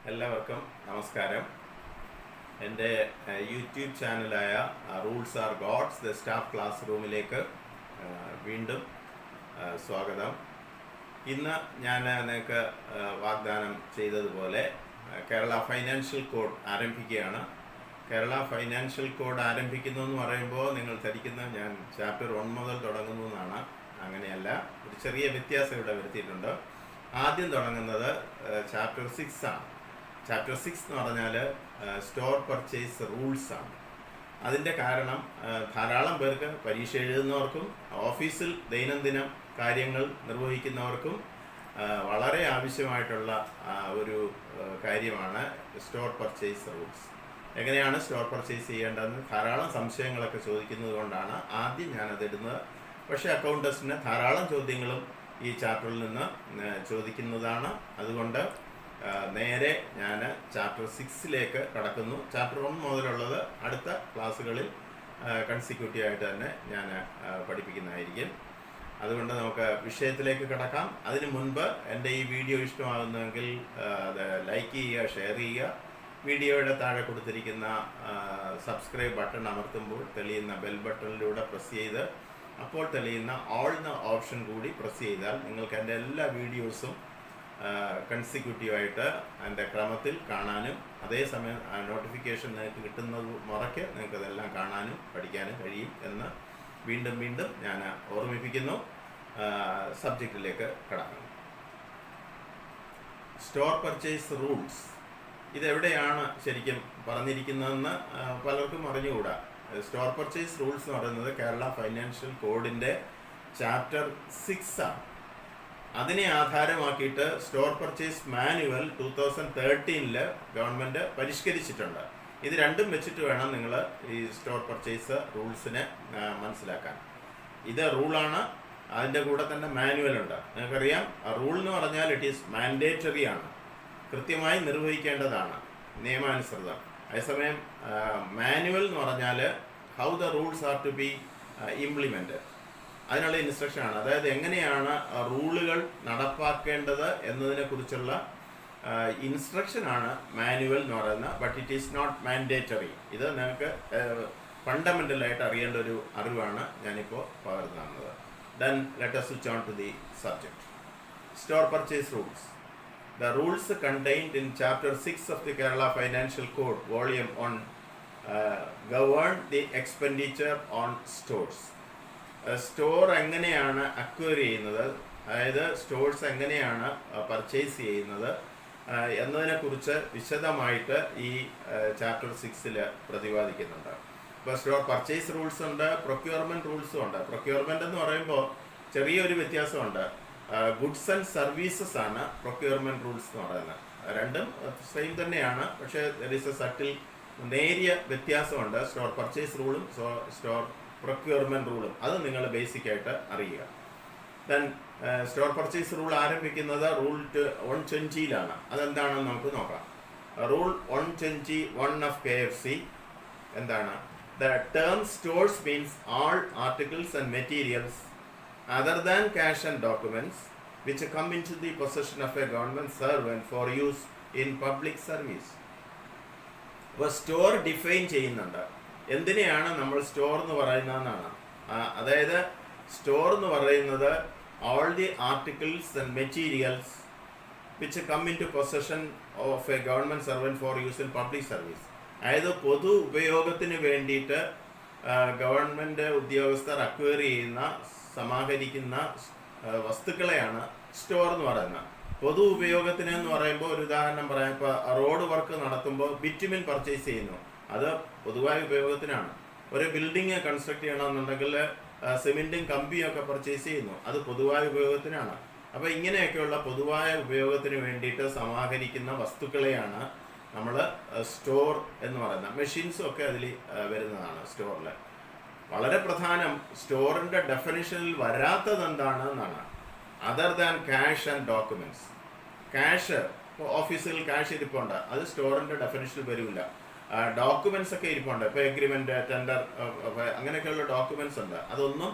എല്ലാവർക്കും നമസ്കാരം. എൻ്റെ യൂട്യൂബ് ചാനലായ rules are gods the staff class റൂമിലേക്ക് വീണ്ടും സ്വാഗതം. ഇന്ന് ഞാൻ നിങ്ങൾക്ക് വാഗ്ദാനം ചെയ്തതുപോലെ കേരള ഫൈനാൻഷ്യൽ കോഡ് ആരംഭിക്കുകയാണ്. കേരള ഫൈനാൻഷ്യൽ കോഡ് ആരംഭിക്കുന്നു എന്ന് പറയുമ്പോൾ നിങ്ങൾ ധരിക്കുന്നത് ഞാൻ ചാപ്റ്റർ 1 മുതൽ തുടങ്ങുന്നു എന്നാണ്. അങ്ങനെയല്ല, ഒരു ചെറിയ വ്യത്യാസം ഇവിടെ വരുത്തിയിട്ടുണ്ട്. ആദ്യം തുടങ്ങുന്നത് ചാപ്റ്റർ 6 ആണ്. ചാപ്റ്റർ 6 എന്ന് പറഞ്ഞാൽ സ്റ്റോർ പർച്ചേസ് റൂൾസ് ആണ്. അതിൻ്റെ കാരണം ധാരാളം പേർക്ക് പരീക്ഷ എഴുതുന്നവർക്കും ഓഫീസിൽ ദൈനംദിന കാര്യങ്ങൾ നിർവഹിക്കുന്നവർക്കും വളരെ ആവശ്യമായിട്ടുള്ള ഒരു കാര്യമാണ് സ്റ്റോർ പർച്ചേസ് റൂൾസ്. എങ്ങനെയാണ് സ്റ്റോർ പർച്ചേസ് ചെയ്യേണ്ടതെന്ന് ധാരാളം സംശയങ്ങളൊക്കെ ചോദിക്കുന്നത് കൊണ്ടാണ് ആദ്യം ഞാനതിടുന്നത്. പക്ഷേ അക്കൗണ്ടൻസിന് ധാരാളം ചോദ്യങ്ങളും ഈ ചാപ്റ്ററിൽ നിന്ന് ചോദിക്കുന്നതാണ്. അതുകൊണ്ട് നേരെ ഞാൻ ചാപ്റ്റർ 6ലേക്ക് കടക്കുന്നു. ചാപ്റ്റർ 1 മുതലുള്ളത് അടുത്ത ക്ലാസ്സുകളിൽ കൺസിക്യൂട്ടീവായിട്ട് തന്നെ ഞാൻ പഠിപ്പിക്കുന്നതായിരിക്കും. അതുകൊണ്ട് നമുക്ക് വിഷയത്തിലേക്ക് കടക്കാം. അതിനു മുൻപ് എൻ്റെ ഈ വീഡിയോ ഇഷ്ടമാകുന്നെങ്കിൽ അത് ലൈക്ക് ചെയ്യുക, ഷെയർ ചെയ്യുക. വീഡിയോയുടെ താഴെ കൊടുത്തിരിക്കുന്ന സബ്സ്ക്രൈബ് ബട്ടൺ അമർത്തുമ്പോൾ തെളിയുന്ന ബെൽ ബട്ടണിലൂടെ പ്രസ് ചെയ്ത് അപ്പോൾ തെളിയുന്ന ഓൾ എന്ന ഓപ്ഷൻ കൂടി പ്രസ് ചെയ്താൽ നിങ്ങൾക്ക് എൻ്റെ എല്ലാ വീഡിയോസും കൺസിക്യൂട്ടീവായിട്ട് എൻ്റെ ക്രമത്തിൽ കാണാനും അതേസമയം നോട്ടിഫിക്കേഷൻ നിങ്ങൾക്ക് കിട്ടുന്നത് മുറയ്ക്ക് നിങ്ങൾക്ക് അതെല്ലാം കാണാനും പഠിക്കാനും കഴിയും എന്ന് വീണ്ടും വീണ്ടും ഞാൻ ഓർമ്മിപ്പിക്കുന്നു. സബ്ജക്റ്റിലേക്ക് കടക്കുന്നു. സ്റ്റോർ പർച്ചേസ് റൂൾസ് ഇതെവിടെയാണ് ശരിക്കും പറഞ്ഞിരിക്കുന്നതെന്ന് പലർക്കും അറിഞ്ഞുകൂടാ. സ്റ്റോർ പർച്ചേസ് റൂൾസ് എന്ന് പറയുന്നത് കേരള ഫൈനാൻഷ്യൽ കോഡിൻ്റെ ചാപ്റ്റർ 6 ആണ്. അതിനെ ആധാരമാക്കിയിട്ട് സ്റ്റോർ പർച്ചേസ് മാനുവൽ 2013 ഗവൺമെൻറ് പരിഷ്കരിച്ചിട്ടുണ്ട്. ഇത് രണ്ടും വെച്ചിട്ട് വേണം നിങ്ങൾ ഈ സ്റ്റോർ പർച്ചേസ് റൂൾസിനെ മനസ്സിലാക്കാൻ. ഇത് റൂളാണ്, അതിൻ്റെ കൂടെ തന്നെ മാനുവൽ ഉണ്ട്. നിങ്ങൾക്കറിയാം, റൂൾ എന്ന് പറഞ്ഞാൽ ഇറ്റ് ഈസ് മാൻഡേറ്ററി ആണ്, കൃത്യമായി നിർവഹിക്കേണ്ടതാണ്, നിയമാനുസൃതം. അതേസമയം മാനുവൽ എന്ന് പറഞ്ഞാൽ how the rules are to be implemented, അതിനുള്ള ഇൻസ്ട്രക്ഷനാണ്. അതായത് എങ്ങനെയാണ് റൂളുകൾ നടപ്പാക്കേണ്ടത് എന്നതിനെക്കുറിച്ചുള്ള ഇൻസ്ട്രക്ഷനാണ് മാനുവൽ എന്ന് പറയുന്നത്. But it is not mandatory. ഇത് നിങ്ങൾക്ക് ഫണ്ടമെൻ്റലായിട്ട് അറിയേണ്ട ഒരു അറിവാണ് ഞാനിപ്പോൾ പകർന്നു തന്നത്. Then let us switch on to the subject. Store purchase rules. The rules contained in Chapter 6 of the Kerala Financial Code, Volume 1, govern the expenditure on stores. Store എങ്ങനെയാണ് അക്വയർ ചെയ്യുന്നത്, അതായത് സ്റ്റോഴ്സ് എങ്ങനെയാണ് പർച്ചേസ് ചെയ്യുന്നത് എന്നതിനെക്കുറിച്ച് വിശദമായിട്ട് ഈ chapter 6 പ്രതിപാദിക്കുന്നുണ്ട്. ഇപ്പോൾ store purchase rules ഉണ്ട്, പ്രൊക്യൂർമെൻറ്റ് റൂൾസും ഉണ്ട്. പ്രൊക്യൂർമെൻ്റ് എന്ന് പറയുമ്പോൾ ചെറിയൊരു വ്യത്യാസമുണ്ട്. ഗുഡ്സ് ആൻഡ് സർവീസസ് ആണ് പ്രൊക്യൂർമെൻറ്റ് റൂൾസ് എന്ന് പറയുന്നത്. രണ്ടും സെയിം തന്നെയാണ്, പക്ഷേ ദർ ഈസ് എ സട്ടിൽ നേരിയ വ്യത്യാസമുണ്ട് സ്റ്റോർ പർച്ചേസ് റൂളും സ്റ്റോർ പ്രൊക്യൂർമെൻറ്റ് റൂളും. അത് നിങ്ങൾ ബേസിക്കായിട്ട് അറിയുക. ദെൻ സ്റ്റോർ പർച്ചേസ് റൂൾ ആരംഭിക്കുന്നത് റൂൾ 120 അതെന്താണെന്ന് നമുക്ക് നോക്കാം. റൂൾ 121 ഓഫ് KFC എന്താണ്? The term stores means all articles and materials other than cash and documents which come into the possession of a government servant for use in public service. അപ്പോൾ store define ചെയ്യുന്നുണ്ട്. എന്തിനെയാണ് നമ്മൾ store എന്ന് പറയുന്നതെന്നാണ്. അതായത് store എന്ന് പറയുന്നത് all the articles and materials which come into possession of a government servant for use in public service. അതായത് പൊതു ഉപയോഗത്തിന് വേണ്ടിയിട്ട് ഗവൺമെൻറ് ഉദ്യോഗസ്ഥർ അക്വയർ ചെയ്യുന്ന സമാഹരിക്കുന്ന വസ്തുക്കളെയാണ് സ്റ്റോർ എന്ന് പറയുന്നത്. പൊതു ഉപയോഗത്തിന് എന്ന് പറയുമ്പോൾ ഒരു ഉദാഹരണം പറയാം. ഇപ്പോൾ റോഡ് വർക്ക് നടത്തുമ്പോൾ ബിറ്റുമിൻ പർച്ചേസ് ചെയ്യുന്നു, അത് പൊതുവായ ഉപയോഗത്തിനാണ്. ഒരു ബിൽഡിങ് കൺസ്ട്രക്ട് ചെയ്യണമെന്നുണ്ടെങ്കിൽ സിമെൻറ്റും കമ്പിയും ഒക്കെ പർച്ചേസ് ചെയ്യുന്നു, അത് പൊതുവായ ഉപയോഗത്തിനാണ്. അപ്പോൾ ഇങ്ങനെയൊക്കെയുള്ള പൊതുവായ ഉപയോഗത്തിന് വേണ്ടിയിട്ട് സമാഹരിക്കുന്ന വസ്തുക്കളെയാണ് നമ്മൾ സ്റ്റോർ എന്ന് പറയുന്നത്. മെഷീൻസും ഒക്കെ അതിൽ വരുന്നതാണ് സ്റ്റോറിൽ. വളരെ പ്രധാനം സ്റ്റോറിൻ്റെ ഡെഫിനിഷനിൽ വരാത്തത് എന്താണെന്നാണ്. Other than cash and documents. Cash, ഇപ്പോൾ ഓഫീസുകളിൽ ക്യാഷ് ഇരിപ്പുണ്ട്, അത് സ്റ്റോറിൻ്റെ ഡെഫിനിഷനിൽ വരില്ല. ഡോക്യുമെൻറ്റ്സ് ഒക്കെ ഇരിപ്പുണ്ട്. ഇപ്പോൾ എഗ്രിമെൻറ്റ്, ടെൻഡർ, അങ്ങനെയൊക്കെയുള്ള ഡോക്യുമെൻറ്റ്സ് ഉണ്ട്, അതൊന്നും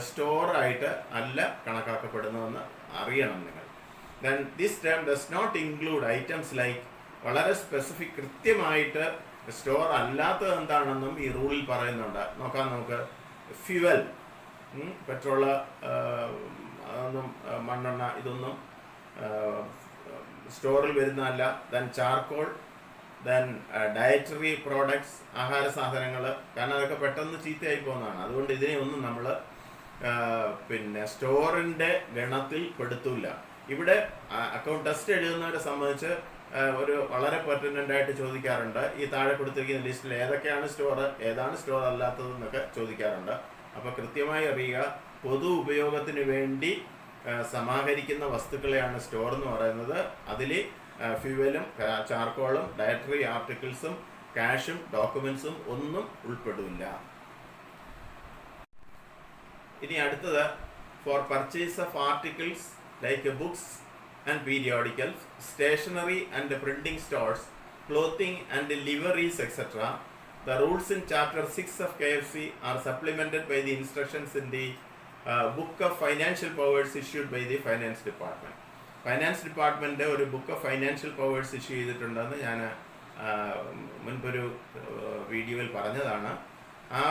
സ്റ്റോറായിട്ട് അല്ല കണക്കാക്കപ്പെടുന്നതെന്ന് അറിയണം നിങ്ങൾ. Then this term does not include items like, വളരെ സ്പെസിഫിക് കൃത്യമായിട്ട് സ്റ്റോർ അല്ലാത്തത് എന്താണെന്നും ഈ റൂളിൽ പറയുന്നുണ്ട്. നോക്കാം നമുക്ക്. ഫ്യുവൽ, പെട്രോള്, അതൊന്നും, മണ്ണെണ്ണ, ഇതൊന്നും സ്റ്റോറിൽ വരുന്നതല്ല. Then charcoal, then dietary products, ആഹാര സാധനങ്ങൾ, കാരണം അതൊക്കെ പെട്ടെന്ന് ചീത്തയായി പോകുന്നതാണ്. അതുകൊണ്ട് ഇതിനെയൊന്നും നമ്മൾ പിന്നെ സ്റ്റോറിൻ്റെ ഗണത്തിൽ പെടുത്തില്ല. ഇവിടെ അക്കൗണ്ട് ടെസ്റ്റ് എഴുതുന്നവരെ സംബന്ധിച്ച് ഒരു വളരെ പെർട്ടിനൻ്റ് ആയിട്ട് ചോദിക്കാറുണ്ട്, ഈ താഴെ കൊടുത്തിരിക്കുന്ന ലിസ്റ്റിൽ ഏതൊക്കെയാണ് സ്റ്റോർ, ഏതാണ് സ്റ്റോർ അല്ലാത്തതെന്നൊക്കെ ചോദിക്കാറുണ്ട്. അപ്പോൾ കൃത്യമായി അറിയുക, പൊതു ഉപയോഗത്തിന് വേണ്ടി സമാഹരിക്കുന്ന വസ്തുക്കളെയാണ് സ്റ്റോർ എന്ന് പറയുന്നത്. അതിൽ ഫ്യൂവലും ചാർക്കോളും ഡയറ്ററി ആർട്ടിക്കിൾസും ക്യാഷും ഡോക്യുമെന്റ്സും ഒന്നും ഉൾപ്പെടില്ല. ഇനി അടുത്തത്, for purchase of articles like books and periodicals, stationery and printing stores, clothing and liveries etcetera, the rules in chapter 6 of KFC are supplemented by the instructions in the book of financial powers issued by the finance department. Finance department ഒരു book of financial powers issue ചെയ്തിട്ടുണ്ടെന്ന് ഞാൻ മുൻപൊരു വീഡിയോയിൽ പറഞ്ഞതാണ്. ആ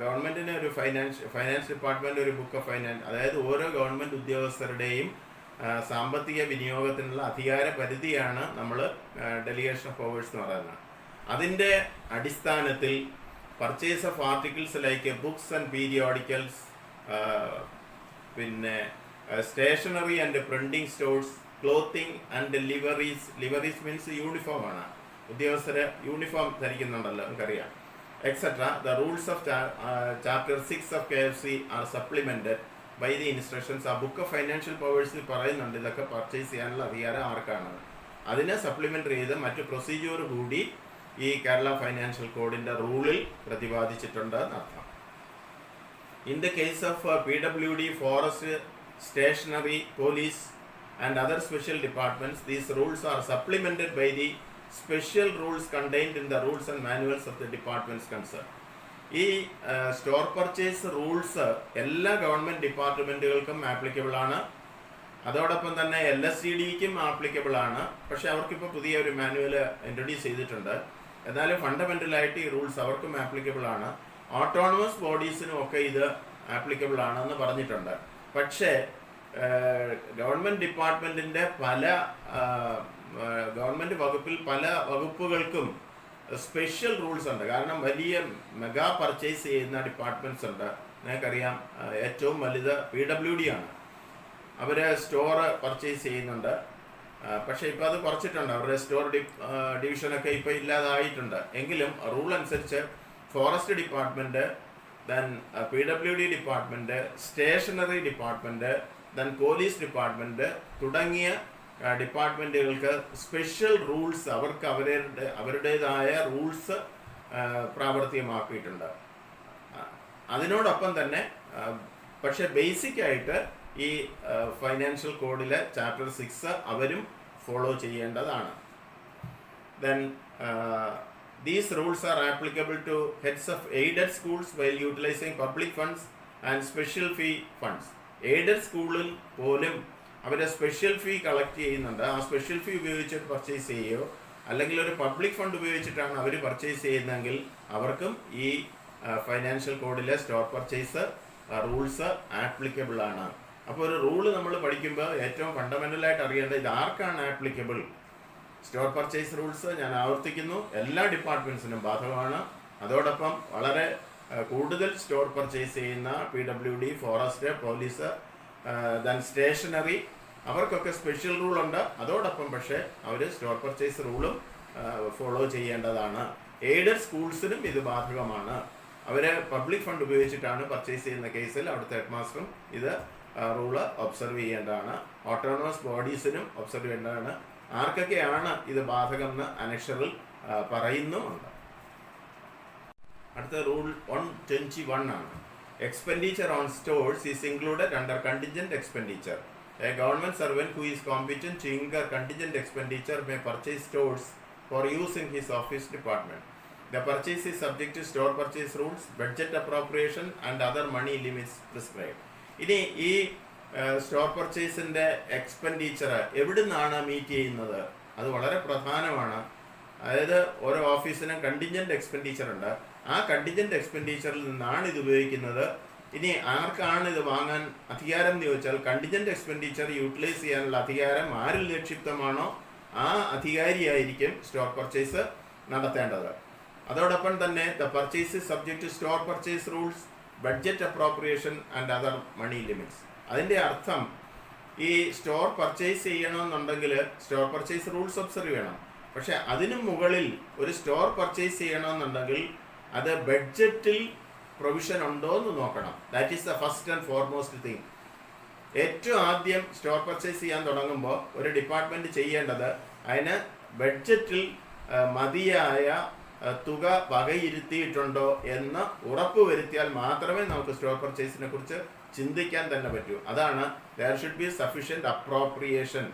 ഗവൺമെൻറ്റിന് ഒരു finance department ഒരു ബുക്ക് ഓഫ് ഫൈനാൻസ്, അതായത് ഓരോ ഗവൺമെൻറ് ഉദ്യോഗസ്ഥരുടെയും സാമ്പത്തിക വിനിയോഗത്തിനുള്ള അധികാര പരിധിയാണ് നമ്മൾ ഡെലിഗേഷൻ ഓഫ് പവേഴ്സ് എന്ന് പറയുന്നത്. അതിൻ്റെ അടിസ്ഥാനത്തിൽ purchase of articles like books and periodicals, പിന്നെ stationery and printing stores, clothing and liveries means uniform ആണ്, ഉദ്യോഗസ്ഥര് യൂണിഫോം ധരിക്കുന്നുണ്ടല്ലോ, നമുക്കറിയാം, etcetera. The rules of chapter 6 of KFC are supplemented by the instructions. ആ ബുക്ക് ഓഫ് ഫൈനാൻഷ്യൽ പവേഴ്സിൽ പറയുന്നുണ്ട് ഇതൊക്കെ purchase ചെയ്യാനുള്ള അധികാരം ആർക്കാണ്. അതിനെ സപ്ലിമെൻ്റ് ചെയ്ത് മറ്റു പ്രൊസീജിയർ കൂടി ഈ കേരള ഫൈനാൻഷ്യൽ കോഡിൻ്റെ റൂളിൽ പ്രതിപാദിച്ചിട്ടുണ്ട് എന്നർത്ഥം. In the case of PWD, forest, stationery, police and other special departments, these rules are supplemented by the special rules contained in the rules and manuals of the departments concern. ഈ store purchase rules എല്ലാ government ഡിപ്പാർട്ട്മെൻറ്റുകൾക്കും applicable ആണ്. അതോടൊപ്പം തന്നെ LSTDക്കും applicable ആണ്. പക്ഷെ അവർക്കിപ്പോൾ പുതിയ ഒരു മാനുവൽ ഇൻട്രൊഡ്യൂസ് ചെയ്തിട്ടുണ്ട്. എന്നാലും ഫണ്ടമെൻ്റലായിട്ട് ഈ റൂൾസ് അവർക്കും ആപ്ലിക്കബിൾ ആണ്. ഓട്ടോണമസ് ബോഡീസിനും ഒക്കെ ഇത് ആപ്ലിക്കബിൾ ആണെന്ന് പറഞ്ഞിട്ടുണ്ട്. പക്ഷേ ഗവൺമെൻറ് ഡിപ്പാർട്ട്മെൻറ്റിൻ്റെ ഗവൺമെൻറ് വകുപ്പിൽ പല വകുപ്പുകൾക്കും സ്പെഷ്യൽ റൂൾസ് ഉണ്ട്. കാരണം വലിയ മെഗാ പർച്ചേസ് ചെയ്യുന്ന ഡിപ്പാർട്ട്മെൻറ്റ്സ് ഉണ്ട്. നിങ്ങൾക്കറിയാം, ഏറ്റവും വലുത് PWD ആണ്. അവർ സ്റ്റോർ പർച്ചേസ് ചെയ്യുന്നുണ്ട്. പക്ഷേ ഇപ്പോൾ അത് കുറച്ചിട്ടുണ്ട്, അവരുടെ സ്റ്റോർ ഡിവിഷനൊക്കെ ഇപ്പോൾ ഇല്ലാതായിട്ടുണ്ട്. എങ്കിലും റൂൾ അനുസരിച്ച് forest department, then PWD department, stationery department, then police department തുടങ്ങിയ ഡിപ്പാർട്ട്മെൻറ്റുകൾക്ക് സ്പെഷ്യൽ റൂൾസ്, അവർക്ക് അവരുടേതായ റൂൾസ് പ്രാവർത്തികമാക്കിയിട്ടുണ്ട്. അതിനോടൊപ്പം തന്നെ പക്ഷേ ബേസിക്കായിട്ട് ഈ ഫൈനാൻഷ്യൽ കോഡിലെ ചാപ്റ്റർ 6 അവരും ഫോളോ ചെയ്യേണ്ടതാണ്. Then these rules are applicable to heads of aided schools while utilising public funds and special fee funds. Aided സ്കൂളിൽ പോലും അവർ സ്പെഷ്യൽ ഫീ കളക്ട് ചെയ്യുന്നുണ്ട്. ആ സ്പെഷ്യൽ ഫീ ഉപയോഗിച്ച് പർച്ചേസ് ചെയ്യുകയോ അല്ലെങ്കിൽ ഒരു പബ്ലിക് ഫണ്ട് ഉപയോഗിച്ചിട്ടാണ് അവർ പർച്ചേസ് ചെയ്യുന്നതെങ്കിൽ അവർക്കും ഈ ഫൈനാൻഷ്യൽ കോഡിലെ സ്റ്റോർ പർച്ചേസ് റൂൾസ് ആപ്ലിക്കബിൾ ആണ്. അപ്പോൾ ഒരു റൂള് നമ്മൾ പഠിക്കുമ്പോൾ ഏറ്റവും ഫണ്ടമെൻ്റലായിട്ട് അറിയേണ്ടത് ഇത് ആർക്കാണ് ആപ്ലിക്കബിൾ. സ്റ്റോർ പർച്ചേസ് റൂൾസ്, ഞാൻ ആവർത്തിക്കുന്നു, എല്ലാ ഡിപ്പാർട്ട്മെൻറ്റ്സിനും ബാധകമാണ്. അതോടൊപ്പം വളരെ കൂടുതൽ സ്റ്റോർ പർച്ചേസ് ചെയ്യുന്ന PWD, forest, police, then stationery, അവർക്കൊക്കെ സ്പെഷ്യൽ റൂളുണ്ട്. അതോടൊപ്പം പക്ഷേ അവർ സ്റ്റോർ പർച്ചേസ് റൂളും ഫോളോ ചെയ്യേണ്ടതാണ്. എയ്ഡഡ് സ്കൂൾസിനും ഇത് ബാധകമാണ്. അവർ പബ്ലിക് ഫണ്ട് ഉപയോഗിച്ചിട്ടാണ് പർച്ചേസ് ചെയ്യുന്ന കേസിൽ അവിടുത്തെ ഹെഡ് മാസ്റ്ററും ഇത് റൂള് ഒബ്സർവ് ചെയ്യേണ്ടതാണ്. ഓട്ടോണമസ് ബോഡീസിനും ഒബ്സർവ് ചെയ്യേണ്ടതാണ്. ആർക്കൊക്കെയാണ് ഇത് ബാധകം എന്ന് അനക്ഷറിൽ പറയുന്നുമുണ്ട്. അടുത്ത റൂൾ 121 ആണ്. Expenditure on stores is included under contingent expenditure. A government servant who is competent to incur contingent expenditure may purchase stores for use in his office department. The purchase is subject to store purchase rules, budget appropriation and other money limits prescribed. ഇനി ഈ store പർച്ചേസിൻ്റെ expenditure എവിടെ നിന്നാണ് meet ചെയ്യുന്നത്? അത് വളരെ പ്രധാനമാണ്. അതായത് ഓരോ ഓഫീസിനും കണ്ടിൻജൻറ്റ് എക്സ്പെൻഡിച്ചർ ഉണ്ട്. ആ കണ്ടിൻജൻറ്റ് എക്സ്പെൻഡിച്ചറിൽ നിന്നാണ് ഇത് ഉപയോഗിക്കുന്നത്. ഇനി ആർക്കാണ് ഇത് വാങ്ങാൻ അധികാരം എന്ന് ചോദിച്ചാൽ കണ്ടിൻജൻറ്റ് എക്സ്പെൻഡിച്ചർ യൂട്ടിലൈസ് ചെയ്യാനുള്ള അധികാരം ആരിൽ നിക്ഷിപ്തമാണോ ആ അധികാരിയായിരിക്കും സ്റ്റോർ പർച്ചേസ് നടത്തേണ്ടത്. അതോടൊപ്പം തന്നെ the purchase is subject to store purchase rules, budget appropriation and other money limits. അതിൻ്റെ അർത്ഥം ഈ സ്റ്റോർ പർച്ചേസ് ചെയ്യണമെന്നുണ്ടെങ്കിൽ സ്റ്റോർ പർച്ചേസ് റൂൾസ് ഒബ്സർവ് ചെയ്യണം. പക്ഷെ അതിനു മുകളിൽ ഒരു സ്റ്റോർ പർച്ചേസ് ചെയ്യണമെന്നുണ്ടെങ്കിൽ അത് ബഡ്ജറ്റിൽ പ്രൊവിഷൻ ഉണ്ടോ എന്ന് നോക്കണം. That is the first and foremost thing. ഏറ്റവും ആദ്യം സ്റ്റോർ പർച്ചേസ് ചെയ്യാൻ തുടങ്ങുമ്പോൾ ഒരു ഡിപ്പാർട്ട്മെൻറ്റ് ചെയ്യേണ്ടത് അതിന് ബഡ്ജറ്റിൽ മതിയായ തുക വകയിരുത്തിയിട്ടുണ്ടോ എന്ന് ഉറപ്പ് വരുത്തിയാൽ മാത്രമേ നമുക്ക് സ്റ്റോർ പർച്ചേസിനെ കുറിച്ച് ചിന്തിക്കാൻ തന്നെ പറ്റൂ. അതാണ് there should be sufficient appropriation,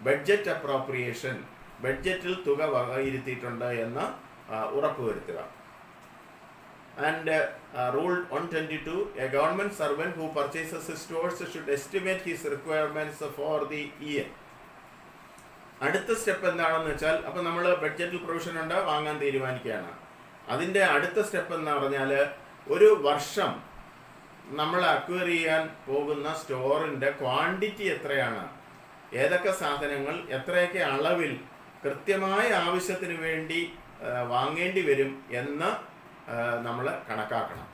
budget appropriation, ബഡ്ജറ്റിൽ തുക വകയിരുത്തിയിട്ടുണ്ട് എന്ന് ഉറപ്പ് വരുത്തുക. And Rule 122, a government servant who purchases stores should estimate his requirements for the year. അടുത്ത സ്റ്റെപ്പ് എന്താണെന്ന് വെച്ചാൽ, അപ്പം നമ്മൾ ബഡ്ജറ്റിൽ പ്രൊവിഷൻ ഉണ്ട്, വാങ്ങാൻ തീരുമാനിക്കുകയാണ്. അതിൻ്റെ അടുത്ത സ്റ്റെപ്പ് എന്ന് പറഞ്ഞാൽ ഒരു വർഷം നമ്മൾ അക്വയർ ചെയ്യാൻ പോകുന്ന സ്റ്റോറിൻ്റെ ക്വാണ്ടിറ്റി എത്രയാണ്, ഏതൊക്കെ സാധനങ്ങൾ എത്രയൊക്കെ അളവിൽ കൃത്യമായ ആവശ്യത്തിന് വേണ്ടി വാങ്ങേണ്ടി വരും എന്ന് നമ്മൾ കണക്കാക്കണം.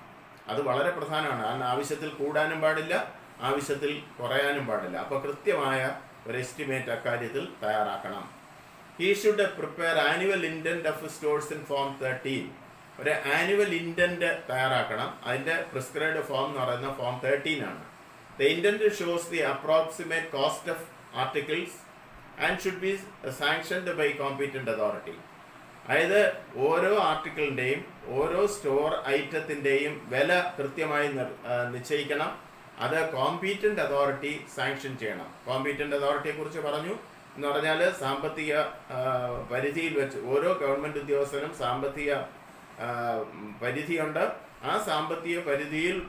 അത് വളരെ പ്രധാനമാണ്. കാരണം ആവശ്യത്തിൽ കൂടാനും പാടില്ല, ആവശ്യത്തിൽ കുറയാനും പാടില്ല. അപ്പോൾ കൃത്യമായ ഒരു എസ്റ്റിമേറ്റ് അക്കാര്യത്തിൽ തയ്യാറാക്കണം. He should prepare annual indent of stores in form 13. ഒരു ആനുവൽ ഇൻഡൻറ്റ് തയ്യാറാക്കണം. അതിൻ്റെ പ്രിസ്ക്രൈബ്ഡ് ഫോം എന്ന് പറയുന്ന ഫോം 13 ആണ്. The indent shows the approximate cost of articles and should be sanctioned by competent authority. അതായത് ഓരോ ആർട്ടിക്കിളിൻ്റെയും ഓരോ സ്റ്റോർ ഐറ്റത്തിൻ്റെയും വില കൃത്യമായി നിശ്ചയിക്കണം. അത് കോമ്പീറ്റൻ്റ് അതോറിറ്റി സാങ്ഷൻ ചെയ്യണം. കോമ്പീറ്റൻ്റ് അതോറിറ്റിയെക്കുറിച്ച് പറഞ്ഞു എന്ന് പറഞ്ഞാൽ സാമ്പത്തിക പരിധിയിൽ വെച്ച് ഓരോ ഗവൺമെൻറ് ഉദ്യോഗസ്ഥനും സാമ്പത്തിക പരിധിയുണ്ട്. ആ സാമ്പത്തിക പരിധിയിൽ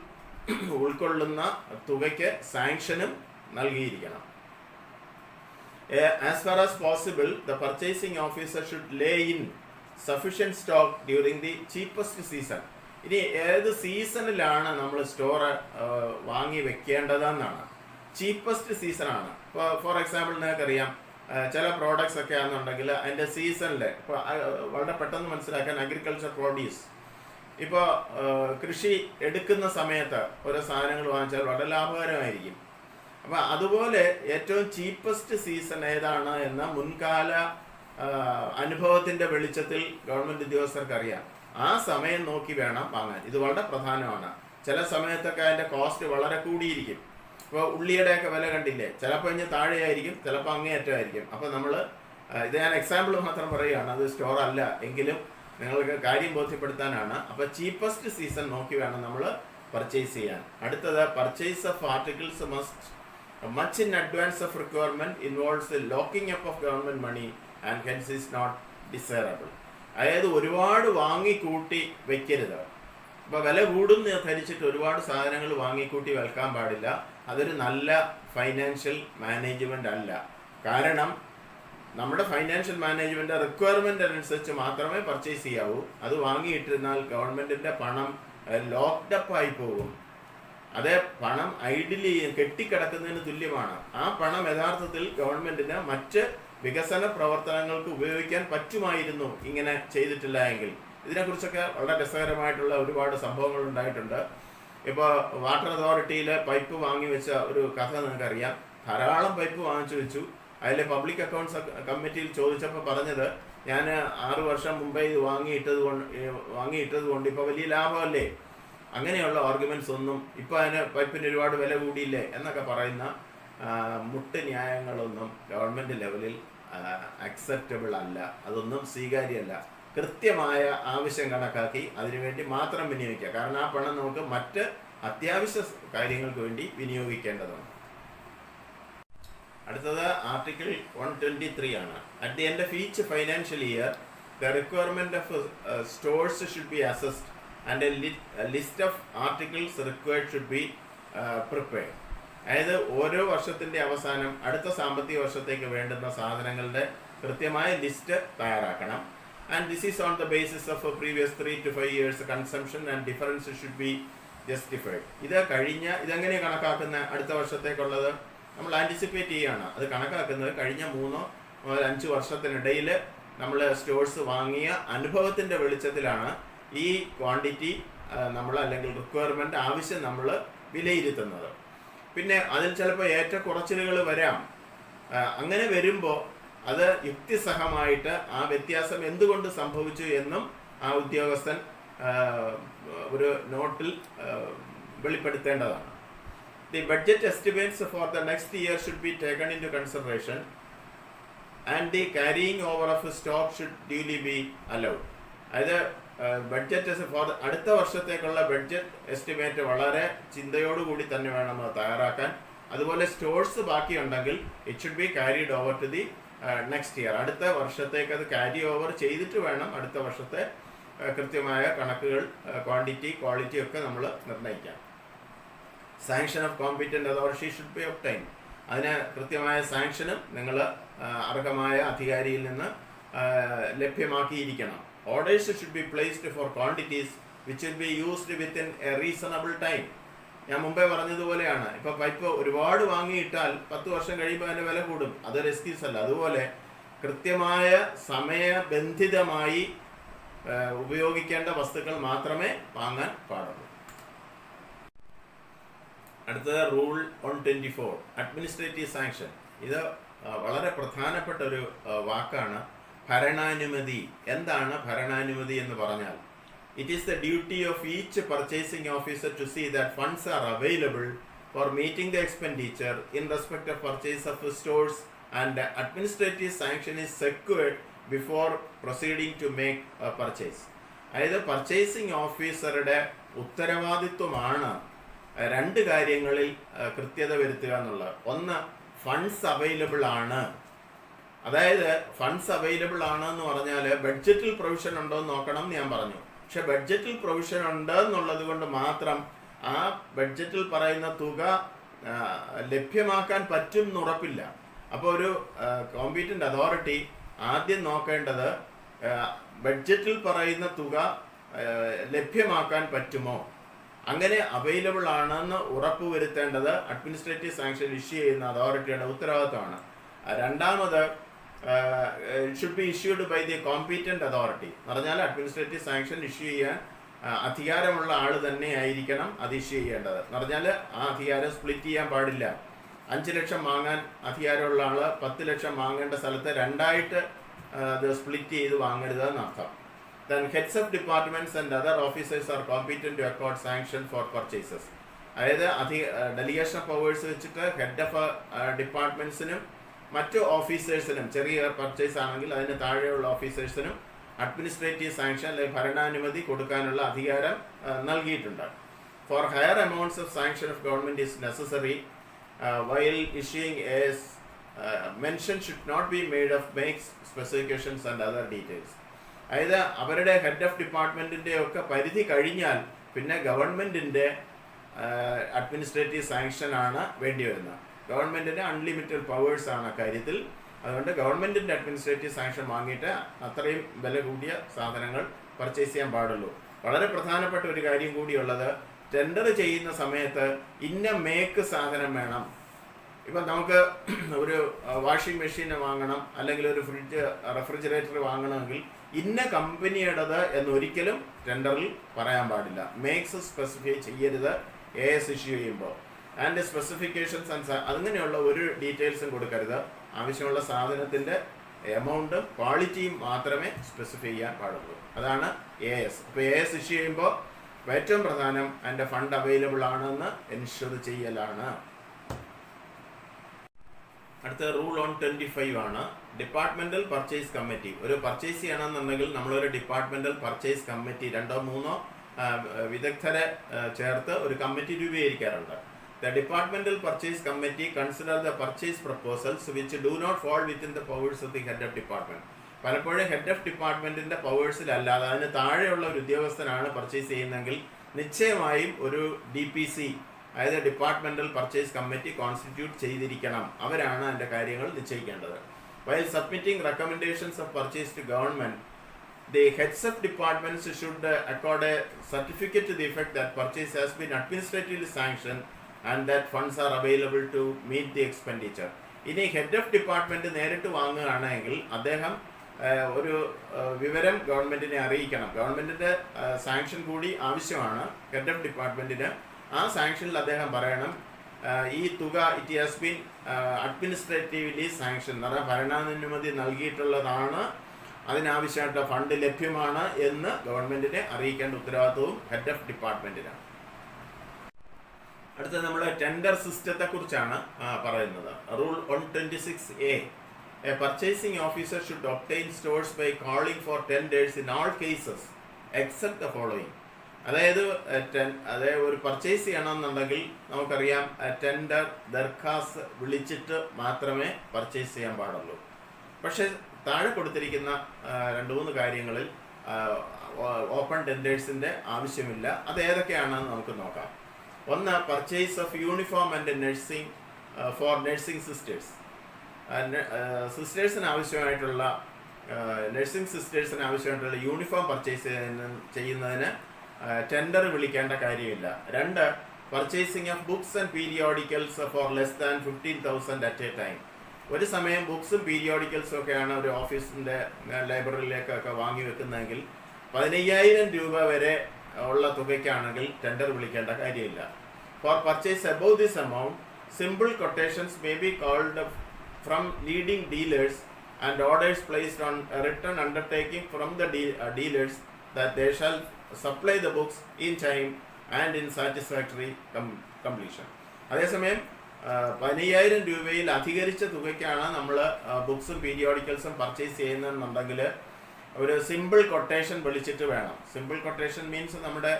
ഉൾക്കൊള്ളുന്ന തുകയ്ക്ക് സാങ്ഷനും നൽകിയിരിക്കണം. As far as possible, the purchasing officer should lay in sufficient stock during the cheapest season. ഇനി ഏത് സീസണിലാണ് നമ്മൾ സ്റ്റോർ വാങ്ങി വെക്കേണ്ടതെന്നാണ്. ചീപ്പസ്റ്റ് സീസണാണ്. ഇപ്പോൾ ഫോർ എക്സാമ്പിൾ നിങ്ങൾക്കറിയാം ചില പ്രോഡക്ട്സ് ഒക്കെ ആണെന്നുണ്ടെങ്കിൽ അതിൻ്റെ സീസണിൽ ഇപ്പോൾ വളരെ പെട്ടെന്ന് മനസ്സിലാക്കാൻ അഗ്രികൾച്ചർ പ്രൊഡ്യൂസ്, ഇപ്പോൾ കൃഷി എടുക്കുന്ന സമയത്ത് ഓരോ സാധനങ്ങൾ വാങ്ങിച്ചാൽ വളരെ ലാഭകരമായിരിക്കും. അപ്പം അതുപോലെ ഏറ്റവും ചീപ്പസ്റ്റ് സീസൺ ഏതാണ് എന്ന മുൻകാല അനുഭവത്തിൻ്റെ വെളിച്ചത്തിൽ ഗവൺമെൻറ് ഉദ്യോഗസ്ഥർക്ക് അറിയാം. ആ സമയം നോക്കി വേണം വാങ്ങാൻ. ഇത് വളരെ പ്രധാനമാണ്. ചില സമയത്തൊക്കെ അതിൻ്റെ കോസ്റ്റ് വളരെ കൂടിയിരിക്കും. ഇപ്പോൾ ഉള്ളിയുടെയൊക്കെ വില കണ്ടില്ലേ, ചിലപ്പോൾ ഇനി താഴെയായിരിക്കും, ചിലപ്പോൾ അങ്ങേയറ്റമായിരിക്കും. അപ്പോൾ നമ്മൾ ഇത് ഞാൻ എക്സാമ്പിൾ മാത്രം പറയുകയാണ്, അത് സ്റ്റോർ അല്ല, എങ്കിലും നിങ്ങൾക്ക് കാര്യം ബോധ്യപ്പെടുത്താനാണ്. അപ്പോൾ ചീപ്പസ്റ്റ് സീസൺ നോക്കി വേണം നമ്മൾ പർച്ചേസ് ചെയ്യാൻ. അടുത്തത് purchase of articles must much in advance of requirement involves the locking up of government money and hence is not desirable. അതായത് ഒരുപാട് വാങ്ങിക്കൂട്ടി വെക്കരുത്. ഇപ്പോൾ വില കൂടുന്ന ധരിച്ചിട്ട് ഒരുപാട് സാധനങ്ങൾ വാങ്ങിക്കൂട്ടി വെക്കാൻ പാടില്ല. അതൊരു നല്ല ഫൈനാൻഷ്യൽ മാനേജ്മെൻ്റ് അല്ല. കാരണം നമ്മുടെ ഫൈനാൻഷ്യൽ മാനേജ്മെൻ്റ് റിക്വയർമെൻ്റ് അനുസരിച്ച് മാത്രമേ പർച്ചേസ് ചെയ്യാവൂ. അത് വാങ്ങിയിട്ടിരുന്നാൽ ഗവൺമെൻറ്റിൻ്റെ പണം ലോക്ക്ഡപ്പായി പോകും. അതേ പണം ഐഡിലി കെട്ടിക്കിടക്കുന്നതിന് തുല്യമാണ്. ആ പണം യഥാർത്ഥത്തിൽ ഗവൺമെൻറ്റിന് മറ്റ് വികസന പ്രവർത്തനങ്ങൾക്ക് ഉപയോഗിക്കാൻ പറ്റുമായിരുന്നു ഇങ്ങനെ ചെയ്തിട്ടില്ല എങ്കിൽ. ഇതിനെക്കുറിച്ചൊക്കെ വളരെ രസകരമായിട്ടുള്ള ഒരുപാട് സംഭവങ്ങൾ ഉണ്ടായിട്ടുണ്ട്. ഇപ്പോൾ വാട്ടർ അതോറിറ്റിയിൽ പൈപ്പ് വാങ്ങി വെച്ച ഒരു കഥ നിങ്ങൾക്കറിയാം. ധാരാളം പൈപ്പ് വാങ്ങിച്ചു വെച്ചു. അതിൽ പബ്ലിക് അക്കൗണ്ട്സ് കമ്മിറ്റിയിൽ ചോദിച്ചപ്പോൾ പറഞ്ഞത്, ഞാൻ 6 വർഷം മുമ്പേ ഇത് വാങ്ങിയിട്ടത് കൊണ്ട് ഇപ്പോൾ വലിയ ലാഭമല്ലേ, അങ്ങനെയുള്ള ആർഗ്യുമെൻറ്റ്സ് ഒന്നും ഇപ്പോൾ അതിന് പൈപ്പിന് ഒരുപാട് വില കൂടിയില്ലേ എന്നൊക്കെ പറയുന്ന മുട്ട് ന്യായങ്ങളൊന്നും ഗവൺമെൻറ് ലെവലിൽ അക്സെപ്റ്റബിൾ അല്ല. അതൊന്നും സ്വീകാര്യമല്ല. കൃത്യമായ ആവശ്യം കണക്കാക്കി അതിനുവേണ്ടി മാത്രം വിനിയോഗിക്കുക. കാരണം ആ പണം നമുക്ക് മറ്റ് അത്യാവശ്യ കാര്യങ്ങൾക്ക് വേണ്ടി വിനിയോഗിക്കേണ്ടതാണ്. അടുത്തത് ആർട്ടിക്കിൾ 123 ആണ്. At the end of each financial year the requirement of stores should be assessed and a list of articles required should be prepared. അതായത് ഓരോ വർഷത്തിൻ്റെ അവസാനം അടുത്ത സാമ്പത്തിക വർഷത്തേക്ക് വേണ്ടുന്ന സാധനങ്ങളുടെ കൃത്യമായ ലിസ്റ്റ് തയ്യാറാക്കണം. And this is on the basis of a previous 3 to 5 years consumption and difference should be justified. ഇതെങ്ങനെ കണക്കാക്കുന്ന അടുത്ത വർഷത്തേക്കുള്ളത് നമ്മൾ ആൻറ്റിസിപ്പേറ്റ് ചെയ്യുകയാണ്. അത് കണക്കാക്കുന്നത് കഴിഞ്ഞ 3 മുതൽ 5 വർഷത്തിനിടയിൽ നമ്മൾ സ്റ്റോഴ്സ് വാങ്ങിയ അനുഭവത്തിൻ്റെ വെളിച്ചത്തിലാണ് ഈ ക്വാണ്ടിറ്റി നമ്മൾ അല്ലെങ്കിൽ റിക്വയർമെൻറ്റ് ആവശ്യം നമ്മൾ വിലയിരുത്തുന്നത്. പിന്നെ അതിൽ ചിലപ്പോൾ ഏറ്റക്കുറച്ചിലുകൾ വരാം. അങ്ങനെ വരുമ്പോൾ അത് യുക്തിസഹമായിട്ട് ആ വ്യത്യാസം എന്തുകൊണ്ട് സംഭവിച്ചു എന്നും ആ ഉദ്യോഗസ്ഥൻ ഒരു നോട്ടിൽ വെളിപ്പെടുത്തേണ്ടതാണ്. The budget estimates for the next year should be taken into consideration and the carrying over of stock should duly be allowed. അതായത് ബഡ്ജറ്റ് ഫോർ അടുത്ത വർഷത്തേക്കുള്ള ബഡ്ജറ്റ് എസ്റ്റിമേറ്റ് വളരെ ചിന്തയോടുകൂടി തന്നെ വേണം അത് തയ്യാറാക്കാൻ. അതുപോലെ സ്റ്റോഴ്സ് ബാക്കിയുണ്ടെങ്കിൽ it should be carried over to the next year. അടുത്ത വർഷത്തേക്ക് അത് ക്യാരി ഓവർ ചെയ്തിട്ട് വേണം അടുത്ത വർഷത്തെ കൃത്യമായ കണക്കുകൾ, ക്വാണ്ടിറ്റി, ക്വാളിറ്റി ഒക്കെ നമ്മൾ നിർണ്ണയിക്കാം. Sanction of competent authority should be obtain. അതിന് കൃത്യമായ സാങ്ഷനും നിങ്ങൾ അർഹമായ അധികാരിയിൽ നിന്ന് ലഭ്യമാക്കിയിരിക്കണം. Orders should be placed for quantities which will be used within a reasonable time. ഞാൻ മുമ്പേ പറഞ്ഞതുപോലെയാണ്, ഇപ്പോൾ പൈപ്പ് ഒരുപാട് വാങ്ങിയിട്ടാൽ 10 വർഷം കഴിയുമ്പോൾ അതിൻ്റെ വില കൂടും. അതൊരു എക്സ്ക്യൂസ് അല്ല. അതുപോലെ കൃത്യമായ സമയബന്ധിതമായി ഉപയോഗിക്കേണ്ട വസ്തുക്കൾ മാത്രമേ വാങ്ങാൻ പാടുള്ളൂ. അടുത്തത് റൂൾ 124 അഡ്മിനിസ്ട്രേറ്റീവ് സാങ്ഷൻ. ഇത് വളരെ പ്രധാനപ്പെട്ട ഒരു വാക്കാണ്. ഭരണാനുമതി. എന്താണ് ഭരണാനുമതി എന്ന് പറഞ്ഞാൽ, it is the duty of each purchasing officer to see that funds are available for meeting the expenditure in respect of purchase of stores and administrative sanction is secured before proceeding to make a purchase. അതായത് purchasing ഓഫീസറുടെ ഉത്തരവാദിത്വമാണ് 2 കാര്യങ്ങളിൽ കൃത്യത വരുത്തുക എന്നുള്ളത്. ഒന്ന്, funds available ആണ്. അതായത് ഫണ്ട്സ് അവൈലബിൾ ആണ് എന്ന് പറഞ്ഞാൽ ബഡ്ജറ്റിൽ പ്രൊവിഷൻ ഉണ്ടോ എന്ന് നോക്കണം എന്ന് ഞാൻ പറഞ്ഞു. പക്ഷെ ബഡ്ജറ്റിൽ പ്രൊവിഷൻ ഉണ്ട് എന്നുള്ളത് കൊണ്ട് മാത്രം ആ ബഡ്ജറ്റിൽ പറയുന്ന തുക ലഭ്യമാക്കാൻ പറ്റും എന്നുറപ്പില്ല. അപ്പോൾ ഒരു കോമ്പീറ്റന്റ് അതോറിറ്റി ആദ്യം നോക്കേണ്ടത് ബഡ്ജറ്റിൽ പറയുന്ന തുക ലഭ്യമാക്കാൻ പറ്റുമോ, അങ്ങനെ അവൈലബിൾ ആണെന്ന് ഉറപ്പുവരുത്തേണ്ടത് അഡ്മിനിസ്ട്രേറ്റീവ് സാങ്ഷൻ ഇഷ്യൂ ചെയ്യുന്ന അതോറിറ്റിയുടെ ഉത്തരവാദിത്തമാണ്. രണ്ടാമത്, it should be issued by the competent authority എന്ന് പറഞ്ഞാൽ അഡ്മിനിസ്ട്രേറ്റീവ് സാങ്ഷൻ ഇഷ്യൂ ചെയ്യാൻ അധികാരമുള്ള ആൾ തന്നെ ആയിരിക്കണം അത് ഇഷ്യൂ ചെയ്യേണ്ടത്. എന്ന് പറഞ്ഞാൽ ആ അധികാരം സ്പ്ലിറ്റ് ചെയ്യാൻ പാടില്ല. 5 ലക്ഷം വാങ്ങാൻ അധികാരമുള്ള ആൾ 10 ലക്ഷം വാങ്ങേണ്ട സ്ഥലത്ത് 2ആയിട്ട് അത് സ്പ്ലിറ്റ് ചെയ്ത് വാങ്ങരുത് എന്നർത്ഥം. Then heads of departments and other officers are competent to accord sanction for purchases. അതായത് ഡെലിഗേഷൻ ഓഫ് പവേഴ്സ് വെച്ചിട്ട് ഹെഡ് ഓഫ് ഡിപ്പാർട്ട്മെന്റ്സിനും മറ്റു ഓഫീസേഴ്സിനും, ചെറിയ പർച്ചേസ് ആണെങ്കിൽ അതിന് താഴെയുള്ള ഓഫീസേഴ്സിനും അഡ്മിനിസ്ട്രേറ്റീവ് സാങ്ഷൻ അല്ലെങ്കിൽ ഭരണാനുമതി കൊടുക്കാനുള്ള അധികാരം നൽകിയിട്ടുണ്ട്. For higher amounts of sanction of government is necessary while issuing as mention should not be made of makes specifications and other details. അതായത് അവരുടെ ഹെഡ് ഓഫ് ഡിപ്പാർട്ട്മെന്റിന്റെ ഒക്കെ പരിധി കഴിഞ്ഞാൽ പിന്നെ ഗവൺമെന്റിന്റെ അഡ്മിനിസ്ട്രേറ്റീവ് സാങ്ഷൻ ആണ് വേണ്ടി വരുന്നത്. ഗവൺമെന്റിന് അൺലിമിറ്റഡ് പവേഴ്സ് ആണ് കാര്യത്തിൽ. അതുകൊണ്ട് ഗവൺമെന്റിന്റെ അഡ്മിനിസ്ട്രേറ്റീവ് സാങ്ഷൻ വാങ്ങിയിട്ട് അത്രയും വില കൂടിയ സാധനങ്ങൾ പർച്ചേസ് ചെയ്യാൻ പാടുള്ളൂ. വളരെ പ്രധാനപ്പെട്ട ഒരു കാര്യം കൂടിയുള്ളത്, ടെൻഡർ ചെയ്യുന്ന സമയത്ത് ഇന്ന മേക്ക് സാധനം വേണം. ഇപ്പം നമുക്ക് ഒരു വാഷിംഗ് മെഷീൻ വാങ്ങണം അല്ലെങ്കിൽ ഒരു റെഫ്രിജറേറ്റർ വാങ്ങണമെങ്കിൽ ഇന്ന കമ്പനിയുടേത് എന്നൊരിക്കലും ടെൻഡറിൽ പറയാൻ പാടില്ല. മേക്സ് സ്പെസിഫൈ ചെയ്യരുത് AS ഇഷ്യൂ ചെയ്യുമ്പോൾ. ആൻഡ് സ്പെസിഫിക്കേഷൻസ് ആൻഡ് അങ്ങനെയുള്ള ഒരു ഡീറ്റെയിൽസും കൊടുക്കരുത്. ആവശ്യമുള്ള സാധനത്തിൻ്റെ എമൗണ്ടും ക്വാളിറ്റിയും മാത്രമേ സ്പെസിഫൈ ചെയ്യാൻ പാടുള്ളൂ. അതാണ് AS. അപ്പോൾ AS ഇഷ്യൂ ചെയ്യുമ്പോൾ ഏറ്റവും പ്രധാനം അതിൻ്റെ ഫണ്ട് അവൈലബിൾ ആണെന്ന് എൻഷുർ ചെയ്യലാണ്. അടുത്ത റൂൾ 125 ആണ് ഡിപ്പാർട്ട്മെന്റൽ പർച്ചേസ് കമ്മിറ്റി. ഒരു പർച്ചേസ് ചെയ്യണമെന്നുണ്ടെങ്കിൽ നമ്മളൊരു ഡിപ്പാർട്ട്മെന്റൽ പർച്ചേസ് കമ്മിറ്റി 2-3 വിദഗ്ധരെ ചേർത്ത് ഒരു committee രൂപീകരിക്കാറുണ്ട്. The departmental purchase committee consider the purchase proposals which do not fall within the powers of the head of department. പലപ്പോഴും ഹെഡ് ഓഫ് ഡിപ്പാർട്ട്മെൻറ്റിൻ്റെ പവേഴ്സിലല്ലാതെ അതിന് താഴെയുള്ള ഒരു ഉദ്യോഗസ്ഥനാണ് പർച്ചേസ് ചെയ്യുന്നതെങ്കിൽ നിശ്ചയമായും ഒരു DPC, അതായത് ഡിപ്പാർട്ട്മെൻറ്റൽ പർച്ചേസ് കമ്മിറ്റി കോൺസ്റ്റിറ്റ്യൂട്ട് ചെയ്തിരിക്കണം. അവരാണ് അതിൻ്റെ കാര്യങ്ങൾ നിശ്ചയിക്കേണ്ടത്. While submitting recommendations of purchase to government, the heads of departments should accord a certificate to the effect that purchase has been administratively sanctioned and that funds are available to meet the expenditure. ഇനി head of department നേരിട്ട് വാങ്ങുകയാണെങ്കിൽ അദ്ദേഹം ഒരു വിവരം ഗവൺമെൻറ്റിനെ അറിയിക്കണം. ഗവൺമെൻറ്റിൻ്റെ sanction കൂടി ആവശ്യമാണ് ഹെഡ് ഓഫ് ഡിപ്പാർട്ട്മെൻറ്റിന്. ആ സാങ്ഷനിൽ അദ്ദേഹം പറയണം ഈ തുക it has been administratively sanction എന്ന് പറഞ്ഞാൽ ഭരണാനുമതി നൽകിയിട്ടുള്ളതാണ്, അതിനാവശ്യമായിട്ടുള്ള ഫണ്ട് ലഭ്യമാണ് എന്ന് ഗവൺമെൻറ്റിനെ അറിയിക്കേണ്ട ഉത്തരവാദിത്വവും ഹെഡ് ഓഫ് ഡിപ്പാർട്ട്മെൻറ്റിനാണ്. അടുത്ത നമ്മൾ ടെൻഡർ സിസ്റ്റത്തെ കുറിച്ചാണ് പറയുന്നത്. Rule 126A, a purchasing officer should obtain stores by calling for tenders in all cases except the following. അതായത് ഒരു പർച്ചേസ് ചെയ്യണമെന്നുണ്ടെങ്കിൽ നമുക്കറിയാം ടെൻഡർ ദർഖാസ് വിളിച്ചിട്ട് മാത്രമേ പർച്ചേസ് ചെയ്യാൻ പാടുള്ളൂ. പക്ഷേ താഴെ കൊടുത്തിരിക്കുന്ന 2-3 കാര്യങ്ങളിൽ ഓപ്പൺ ടെൻഡേഴ്സിൻ്റെ ആവശ്യമില്ല. അത് ഏതൊക്കെയാണെന്ന് നമുക്ക് നോക്കാം. ഒന്ന്, purchase of uniform and nursing for nursing sisters. സിസ്റ്റേഴ്സിന് ആവശ്യമായിട്ടുള്ള നഴ്സിംഗ് സിസ്റ്റേഴ്സിന് ആവശ്യമായിട്ടുള്ള യൂണിഫോം പർച്ചേസ് ചെയ്യുന്നതിന് ടെൻഡർ വിളിക്കേണ്ട കാര്യമില്ല. 2, purchasing of books and periodicals for less than 15,000 at a time. ഒരു സമയം ബുക്സും പീരിയോഡിക്കൽസും ഒക്കെയാണ് ഒരു ഓഫീസിൻ്റെ ലൈബ്രറിയിലേക്കൊക്കെ വാങ്ങി വെക്കുന്നതെങ്കിൽ 15,000 രൂപ വരെ ഉള്ള തുകയ്ക്കാണെങ്കിൽ ടെൻഡർ വിളിക്കേണ്ട കാര്യമില്ല. For purchase above this amount, simple quotations may be called from leading dealers and orders placed on return undertaking from the dealers that they shall supply the books in time and in satisfactory completion. അതേസമയം 15,000 രൂപയിൽ അധികരിച്ച തുകയ്ക്കാണ് നമ്മൾ ബുക്സും പീരിയോഡിക്കൽസും purchase ചെയ്യുന്നതെന്നുണ്ടെങ്കിൽ ഒരു simple quotation വിളിച്ചിട്ട് വേണം. Simple quotation means നമ്മുടെ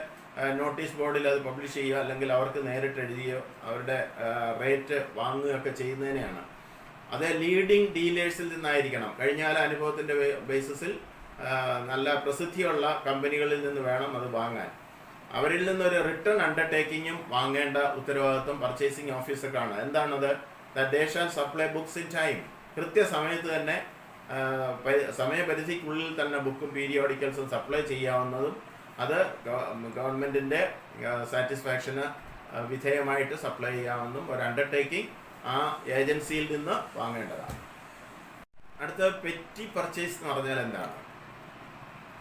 notice ബോർഡിൽ അത് publish ചെയ്യുക, അല്ലെങ്കിൽ അവർക്ക് നേരിട്ട് എഴുതിയോ അവരുടെ റേറ്റ് വാങ്ങുകയൊക്കെ ചെയ്യുന്നതിനെയാണ്. അത് ലീഡിംഗ് ഡീലേഴ്സിൽ നിന്നായിരിക്കണം. കഴിഞ്ഞാല അനുഭവത്തിൻ്റെ ബേസിസിൽ നല്ല പ്രസിദ്ധിയുള്ള കമ്പനികളിൽ നിന്ന് വേണം അത് വാങ്ങാൻ. അവരിൽ നിന്നൊരു റിട്ടേൺ അണ്ടർടേക്കിങ്ങും വാങ്ങേണ്ട ഉത്തരവാദിത്വം പർച്ചേസിംഗ് ഓഫീസർക്കാണ്. എന്താണത്? They shall supply books in time. കൃത്യസമയത്ത് തന്നെ സമയപരിധിക്കുള്ളിൽ തന്നെ ബുക്കും പീരിയോഡിക്കൽസും സപ്ലൈ ചെയ്യാവുന്നതും അത് ഗവൺമെൻറ്റിൻ്റെ സാറ്റിസ്ഫാക്ഷന് വിധേയമായിട്ട് സപ്ലൈ ചെയ്യാവുന്നതും ഒരു അണ്ടർടേക്കിംഗ് ആ ഏജൻസിയിൽ നിന്ന് വാങ്ങേണ്ടതാണ്. അടുത്ത പെറ്റി പർച്ചേസ് എന്ന് പറഞ്ഞാൽ എന്താണ്?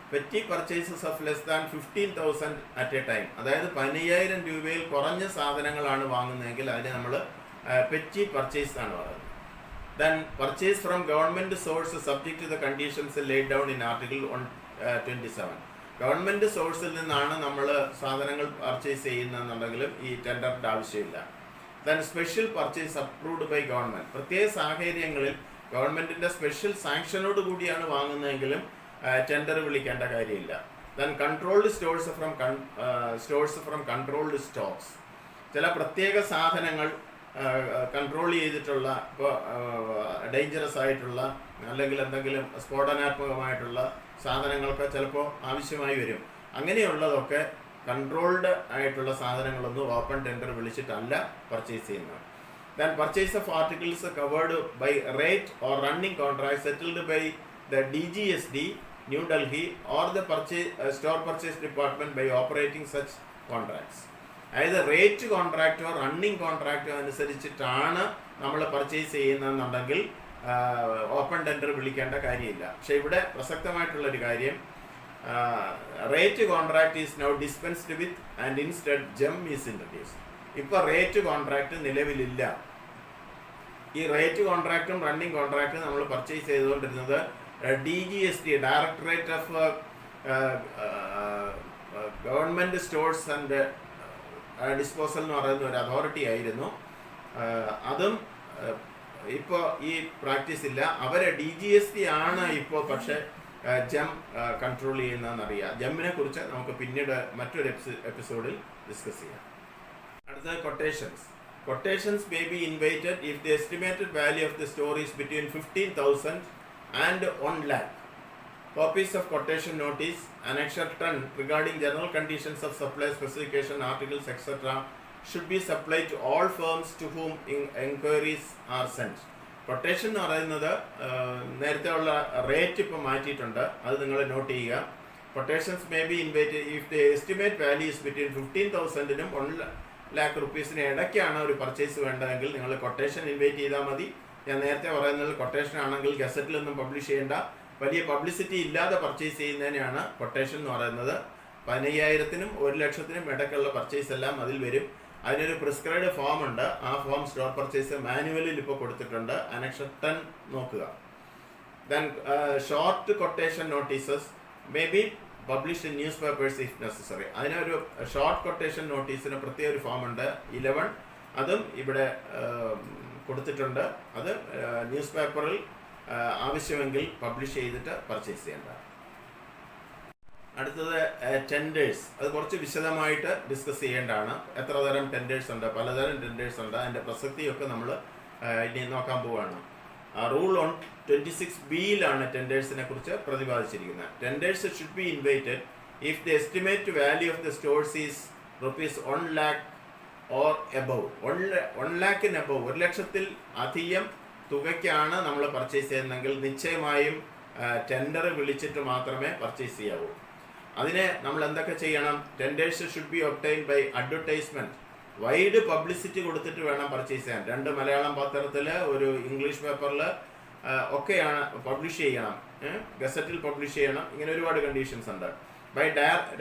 Petty purchases of less than 15,000 at a time. അതായത് 15,000 രൂപയിൽ കുറഞ്ഞ സാധനങ്ങളാണ് വാങ്ങുന്നതെങ്കിൽ അതിന് നമ്മൾ പെറ്റി പർച്ചേസ് എന്നാണ് പറയുന്നത്. Then purchase from government source subject to the conditions laid down in article 127. Government സോഴ്സിൽ നിന്നാണ് നമ്മൾ സാധനങ്ങൾ പർച്ചേസ് ചെയ്യുന്നതെന്നുണ്ടെങ്കിലും ഈ ടെൻഡറിൻ്റെ ആവശ്യമില്ല. Then special purchase approved by government. പ്രത്യേക സാഹചര്യങ്ങളിൽ ഗവൺമെൻറ്റിൻ്റെ സ്പെഷ്യൽ സാങ്ഷനോട് കൂടിയാണ് വാങ്ങുന്നതെങ്കിലും ടെൻഡർ വിളിക്കേണ്ട കാര്യമില്ല. Then controlled stores from controlled stocks. ചില പ്രത്യേക സാധനങ്ങൾ കൺട്രോൾ ചെയ്തിട്ടുള്ള, ഇപ്പോൾ ഡേഞ്ചറസ് ആയിട്ടുള്ള അല്ലെങ്കിൽ എന്തെങ്കിലും സ്ഫോടനാത്മകമായിട്ടുള്ള സാധനങ്ങളൊക്കെ ചിലപ്പോൾ ആവശ്യമായി വരും. അങ്ങനെയുള്ളതൊക്കെ കൺട്രോൾഡ് ആയിട്ടുള്ള സാധനങ്ങളൊന്നും ഓപ്പൺ ടെൻഡർ വിളിച്ചിട്ടല്ല പർച്ചേസ് ചെയ്യുന്നത്. Then purchase of articles covered by rate or running contract settled by the DGSD, New Delhi, or the store purchase department by operating such contracts. അതായത് റേറ്റ് കോൺട്രാക്റ്റോ റണ്ണിങ് കോൺട്രാക്റ്റോ അനുസരിച്ചിട്ടാണ് നമ്മൾ purchase ചെയ്യുന്നതെന്നുണ്ടെങ്കിൽ open tender വിളിക്കേണ്ട കാര്യമില്ല. പക്ഷേ ഇവിടെ പ്രസക്തമായിട്ടുള്ളൊരു കാര്യം, rate contract is now dispensed with and instead GeM is introduced. ഇപ്പോൾ റേറ്റ് കോൺട്രാക്ട് നിലവിലില്ല. ഈ റേറ്റ് കോൺട്രാക്റ്റും റണ്ണിങ് കോൺട്രാക്റ്റും നമ്മൾ പർച്ചേസ് ചെയ്തുകൊണ്ടിരുന്നത് DGSD, directorate of government stores and disposal എന്ന് പറയുന്ന ഒരു അതോറിറ്റി ആയിരുന്നു. അതും ഇപ്പോൾ ഈ പ്രാക്ടീസ് ഇല്ല. അവരെ DGSD ആണ് ഇപ്പോൾ പക്ഷേ ജെം കൺട്രോൾ ചെയ്യുന്നതെന്നറിയാം. ജെമ്മിനെ കുറിച്ച് നമുക്ക് പിന്നീട് മറ്റൊരു എപ്പിസോഡിൽ ഡിസ്കസ് ചെയ്യാം. അടുത്ത quotations. Quotations may be invited if the estimated value of the store is between 15,000 and 1 lakh. Copies of quotation notice, annexure 10 regarding general conditions of supply, specification, articles, etc. should be supplied to all firms to whom enquiries are sent. Quotation എന്ന് പറയുന്നത് നേരത്തെ ഉള്ള rate ഇപ്പോൾ മാറ്റിയിട്ടുണ്ട്, അത് നിങ്ങൾ note ചെയ്യുക. Quotations may be invite if the estimate value is between 15,000-നും 1,00,000 റുപ്പീസിന് ഇടയ്ക്കാണ് ഒരു പർച്ചേസ് വേണ്ടതെങ്കിൽ നിങ്ങൾ കൊട്ടേഷൻ ഇൻവൈറ്റ് ചെയ്താൽ മതി. ഞാൻ നേരത്തെ പറയുന്നത് കൊട്ടേഷൻ ആണെങ്കിൽ ഗസറ്റിലൊന്നും പബ്ലിഷ് ചെയ്യേണ്ട, വലിയ പബ്ലിസിറ്റി ഇല്ലാതെ പർച്ചേസ് ചെയ്യുന്നതിനാണ് കൊട്ടേഷൻ എന്ന് പറയുന്നത്. 15,000-നും 1,00,000-നും ഇടയ്ക്കുള്ള പർച്ചേസ് എല്ലാം അതിൽ വരും. അതിനൊരു പ്രിസ്ക്രൈബ്ഡ് ഫോം ഉണ്ട്, ആ ഫോം സ്റ്റോർ പർച്ചേസ് മാനുവലിൽ ഇപ്പോൾ കൊടുത്തിട്ടുണ്ട്, അനക്ഷൻ 10 നോക്കുക. Then short quotation notices may be published in news papers if necessary. അതിനൊരു ഷോർട്ട് കൊട്ടേഷൻ നോട്ടീസിന് പ്രത്യേക ഒരു ഫോം ഉണ്ട് 11, അതും ഇവിടെ കൊടുത്തിട്ടുണ്ട്. അത് ന്യൂസ് പേപ്പറിൽ ആവശ്യമെങ്കിൽ പബ്ലിഷ് ചെയ്തിട്ട് പർച്ചേസ് ചെയ്യേണ്ട. അടുത്തത് ടെൻഡേഴ്സ്, അത് കുറച്ച് വിശദമായിട്ട് ഡിസ്കസ് ചെയ്യേണ്ടതാണ്. എത്ര തരം ടെൻഡേഴ്സ് ഉണ്ട്, പലതരം ടെൻഡേഴ്സ് ഉണ്ട്, അതിൻ്റെ പ്രസക്തിയൊക്കെ നമ്മൾ ഇനി നോക്കാൻ പോവുകയാണ്. റൂൾ ഓൺ 26B-യിലാണ് ടെൻഡേഴ്സിനെ കുറിച്ച് പ്രതിപാദിച്ചിരിക്കുന്നത്. Tenders should be invited if the estimate value of the stores is ₹1 lakh or above. 1 lakhന് എബവ്, 1,00,000-ൽ അധികം തുകയ്ക്കാണ് നമ്മൾ പർച്ചേസ് ചെയ്യുന്നതെങ്കിൽ നിശ്ചയമായും ടെൻഡർ വിളിച്ചിട്ട് മാത്രമേ പർച്ചേസ് ചെയ്യാവൂ. അതിന് നമ്മൾ എന്തൊക്കെ ചെയ്യണം? Tenders should be obtain by advertisement, wide publicity കൊടുത്തിട്ട് വേണം പർച്ചേസ് ചെയ്യാൻ. 2 മലയാളം പത്രത്തിൽ, ഒരു ഇംഗ്ലീഷ് പേപ്പറിൽ ഒക്കെയാണ് പബ്ലിഷ് ചെയ്യണം, ഗസറ്റിൽ പബ്ലിഷ് ചെയ്യണം. ഇങ്ങനെ ഒരുപാട് കണ്ടീഷൻസ് ഉണ്ട്.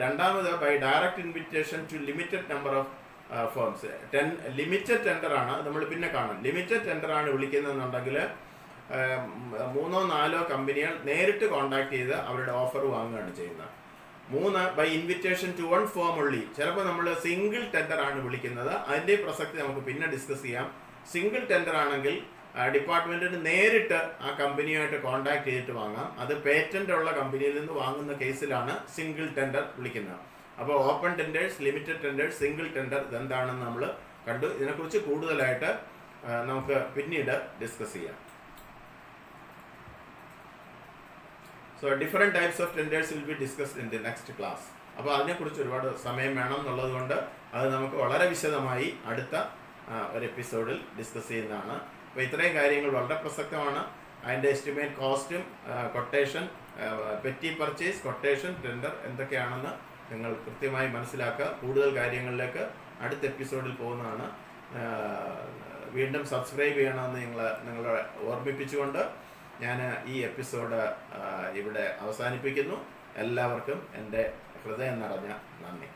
രണ്ടാമത് by direct invitation to limited number of forms. Limited ടെൻഡറാണ്, നമ്മൾ പിന്നെ കാണും. ലിമിറ്റഡ് ടെൻഡറാണ് വിളിക്കുന്നതെന്നുണ്ടെങ്കിൽ 3-4 കമ്പനികൾ നേരിട്ട് കോൺടാക്ട് ചെയ്ത് അവരുടെ ഓഫർ വാങ്ങുകയാണ് ചെയ്യുന്നത്. 3 ബൈ ഇൻവിറ്റേഷൻ ടു 1 ഫോം ഉള്ളി. ചിലപ്പോൾ നമ്മൾ സിംഗിൾ ടെൻഡർ ആണ് വിളിക്കുന്നത്, അതിൻ്റെ പ്രസക്തി നമുക്ക് പിന്നെ ഡിസ്കസ് ചെയ്യാം. സിംഗിൾ ടെൻഡർ ആണെങ്കിൽ ഡിപ്പാർട്ട്മെൻറ്റിന് നേരിട്ട് ആ കമ്പനിയുമായിട്ട് കോൺടാക്ട് ചെയ്തിട്ട് വാങ്ങാം. അത് പേറ്റൻ്റ് ഉള്ള കമ്പനിയിൽ നിന്ന് വാങ്ങുന്ന കേസിലാണ് സിംഗിൾ ടെൻഡർ വിളിക്കുന്നത്. അപ്പോൾ open tenders, limited tenders, single tender ഇതെന്താണെന്ന് നമ്മൾ കണ്ടു. ഇതിനെക്കുറിച്ച് കൂടുതലായിട്ട് നമുക്ക് പിന്നീട് ഡിസ്കസ് ചെയ്യാം. So different types of tenders will be discussed in the next class. അപ്പോൾ അതിനെക്കുറിച്ച് ഒരുപാട് സമയം വേണം എന്നുള്ളത് കൊണ്ട് അത് നമുക്ക് വളരെ വിശദമായി അടുത്ത ഒരു എപ്പിസോഡിൽ ഡിസ്കസ് ചെയ്യുന്നതാണ്. അപ്പോൾ ഇത്രയും കാര്യങ്ങൾ വളരെ പ്രസക്തമാണ്. അതിൻ്റെ എസ്റ്റിമേറ്റ് കോസ്റ്റും quotation, petty purchase, quotation, tender എന്തൊക്കെയാണെന്ന് നിങ്ങൾ കൃത്യമായി മനസ്സിലാക്കുക. കൂടുതൽ കാര്യങ്ങളിലേക്ക് അടുത്ത എപ്പിസോഡിൽ പോകുന്നതാണ്. വീണ്ടും സബ്സ്ക്രൈബ് ചെയ്യണമെന്ന് നിങ്ങളെ ഓർമ്മിപ്പിച്ചുകൊണ്ട് ഞാൻ ഈ എപ്പിസോഡ് ഇവിടെ അവസാനിപ്പിക്കുന്നു. എല്ലാവർക്കും എൻ്റെ ഹൃദയം നിറഞ്ഞ നന്ദി.